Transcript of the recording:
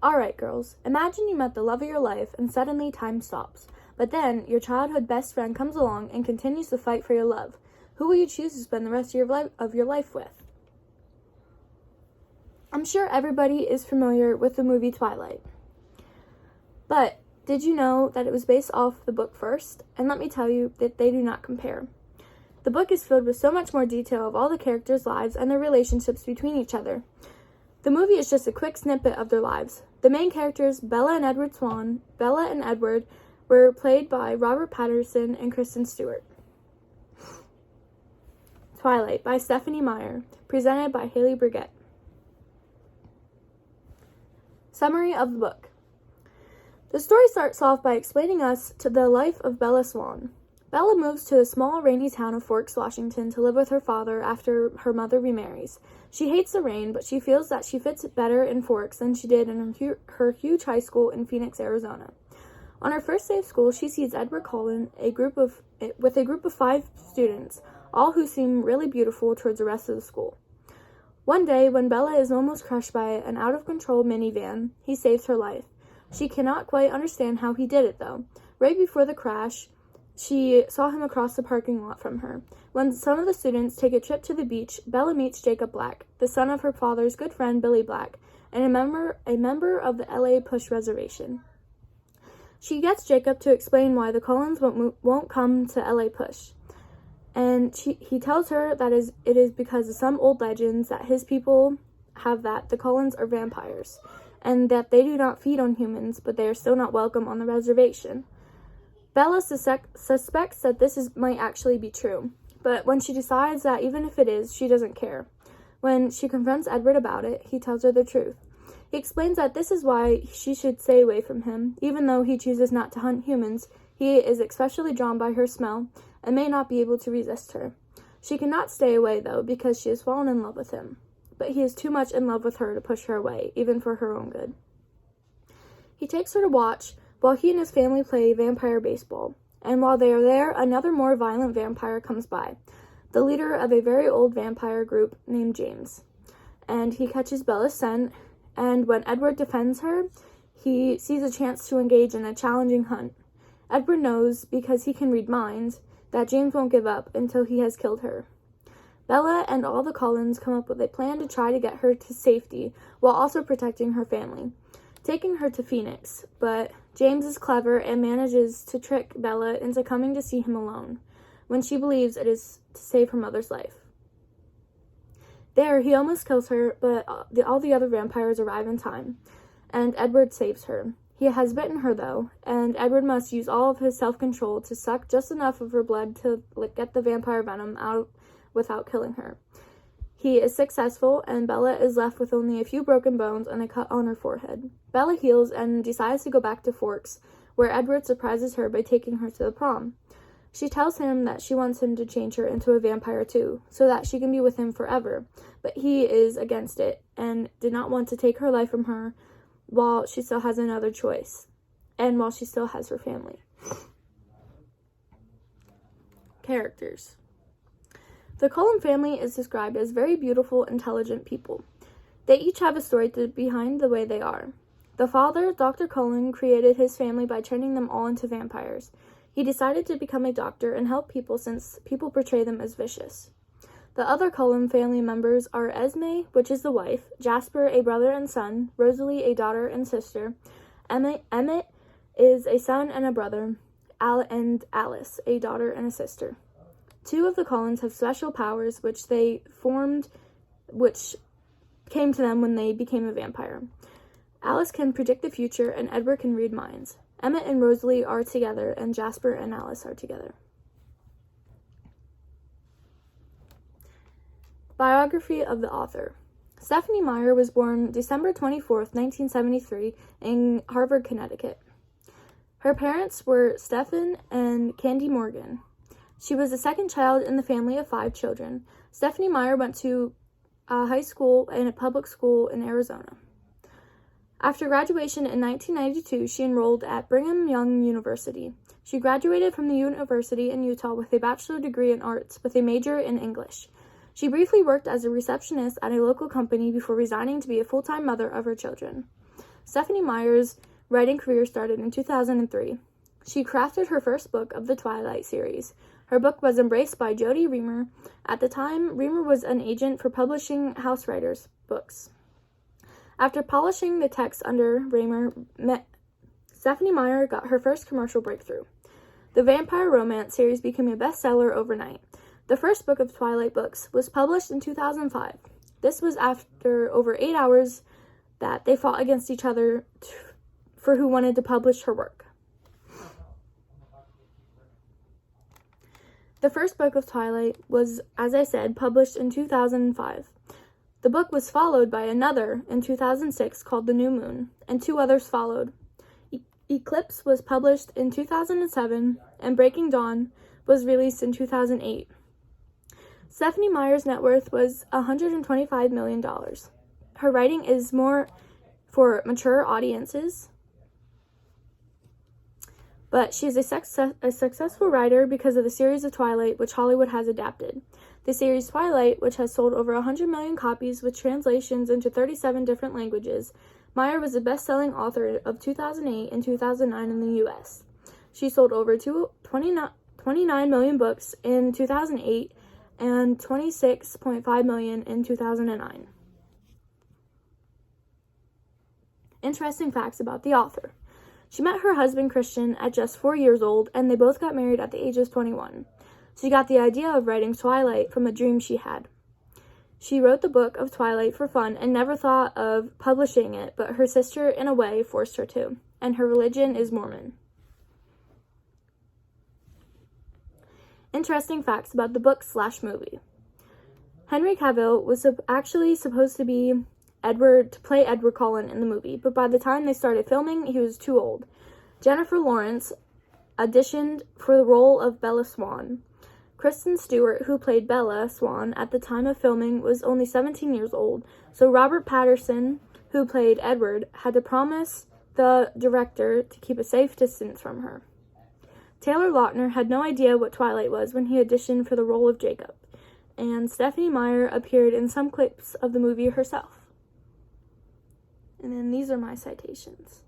Alright, girls, imagine you met the love of your life and suddenly time stops. But then, your childhood best friend comes along and continues the fight for your love. Who will you choose to spend the rest of your life with? I'm sure everybody is familiar with the movie Twilight. But did you know that it was based off the book first? And let me tell you that they do not compare. The book is filled with so much more detail of all the characters' lives and their relationships between each other. The movie is just a quick snippet of their lives. The main characters, Bella and Edward, were played by Robert Pattinson and Kristen Stewart. Twilight by Stephanie Meyer, presented by Haley Brigette. Summary of the book. The story starts off by explaining us to the life of Bella Swan. Bella moves to a small, rainy town of Forks, Washington to live with her father after her mother remarries. She hates the rain, but she feels that she fits better in Forks than she did in her huge high school in Phoenix, Arizona. On her first day of school, she sees Edward Cullen with a group of 5 students, all who seem really beautiful towards the rest of the school. One day, when Bella is almost crushed by an out-of-control minivan, he saves her life. She cannot quite understand how he did it, though. Right before the crash, she saw him across the parking lot from her. When some of the students take a trip to the beach, Bella meets Jacob Black, the son of her father's good friend Billy Black, and a member of the LA Push Reservation. She gets Jacob to explain why the Cullens won't come to LA Push. And he tells her that it is because of some old legends that his people have that the Cullens are vampires, and that they do not feed on humans, but they are still not welcome on the reservation. Bella suspects that might actually be true, but when she decides that even if it is, she doesn't care. When she confronts Edward about it, he tells her the truth. He explains that this is why she should stay away from him. Even though he chooses not to hunt humans, he is especially drawn by her smell and may not be able to resist her. She cannot stay away, though, because she has fallen in love with him. But he is too much in love with her to push her away, even for her own good. He takes her to watch while he and his family play vampire baseball, and while they are there, another more violent vampire comes by, the leader of a very old vampire group named James. And he catches Bella's scent, and when Edward defends her, he sees a chance to engage in a challenging hunt. Edward knows, because he can read minds, that James won't give up until he has killed her. Bella and all the Cullens come up with a plan to try to get her to safety while also protecting her family, taking her to Phoenix, but James is clever and manages to trick Bella into coming to see him alone, when she believes it is to save her mother's life. There, he almost kills her, but all the other vampires arrive in time, and Edward saves her. He has bitten her, though, and Edward must use all of his self-control to suck just enough of her blood to get the vampire venom out without killing her. He is successful, and Bella is left with only a few broken bones and a cut on her forehead. Bella heals and decides to go back to Forks, where Edward surprises her by taking her to the prom. She tells him that she wants him to change her into a vampire too, so that she can be with him forever, but he is against it, and did not want to take her life from her while she still has another choice, and while she still has her family. Characters. The Cullen family is described as very beautiful, intelligent people. They each have a story behind the way they are. The father, Dr. Cullen, created his family by turning them all into vampires. He decided to become a doctor and help people since people portray them as vicious. The other Cullen family members are Esme, which is the wife, Jasper, a brother and son, Rosalie, a daughter and sister, Emmett is a son and a brother, and Alice, a daughter and a sister. 2 of the Cullens have special powers which came to them when they became a vampire. Alice can predict the future, and Edward can read minds. Emmett and Rosalie are together, and Jasper and Alice are together. Biography of the author. Stephanie Meyer was born December 24th, 1973, in Hartford, Connecticut. Her parents were Stephen and Candy Morgan. She was the second child in the family of 5 children. Stephanie Meyer went to high school and a public school in Arizona. After graduation in 1992, she enrolled at Brigham Young University. She graduated from the university in Utah with a bachelor's degree in arts with a major in English. She briefly worked as a receptionist at a local company before resigning to be a full-time mother of her children. Stephenie Meyer's writing career started in 2003. She crafted her first book of the Twilight series. Her book was embraced by Jody Reamer. At the time, Reamer was an agent for publishing house writers' books. After polishing the text under Reamer, Stephenie Meyer got her first commercial breakthrough. The vampire romance series became a bestseller overnight. The first book of Twilight books was published in 2005. This was after over 8 hours that they fought against each other for who wanted to publish her work. The first book of Twilight was, as I said, published in 2005. The book was followed by another in 2006 called The New Moon, and 2 others followed. Eclipse was published in 2007, and Breaking Dawn was released in 2008. Stephenie Meyer's net worth was $125 million. Her writing is more for mature audiences, but she is a successful writer because of the series of Twilight, which Hollywood has adapted. The series Twilight, which has sold over 100 million copies with translations into 37 different languages. Meyer was the best-selling author of 2008 and 2009 in the U.S. She sold over 29 million books in 2008 and 26.5 million in 2009. Interesting facts about the author. She met her husband Christian at just 4 years old, and they both got married at the age of 21. She got the idea of writing Twilight from a dream she had. She wrote the book of Twilight for fun and never thought of publishing it, but her sister, in a way, forced her to, and her religion is Mormon. Interesting facts about the book/movie. Henry Cavill was actually supposed to play Edward Cullen in the movie, but by the time they started filming, he was too old. Jennifer Lawrence auditioned for the role of Bella Swan. Kristen Stewart, who played Bella Swan at the time of filming, was only 17 years old, so Robert Pattinson, who played Edward, had to promise the director to keep a safe distance from her. Taylor Lautner had no idea what Twilight was when he auditioned for the role of Jacob, and Stephenie Meyer appeared in some clips of the movie herself. And then these are my citations.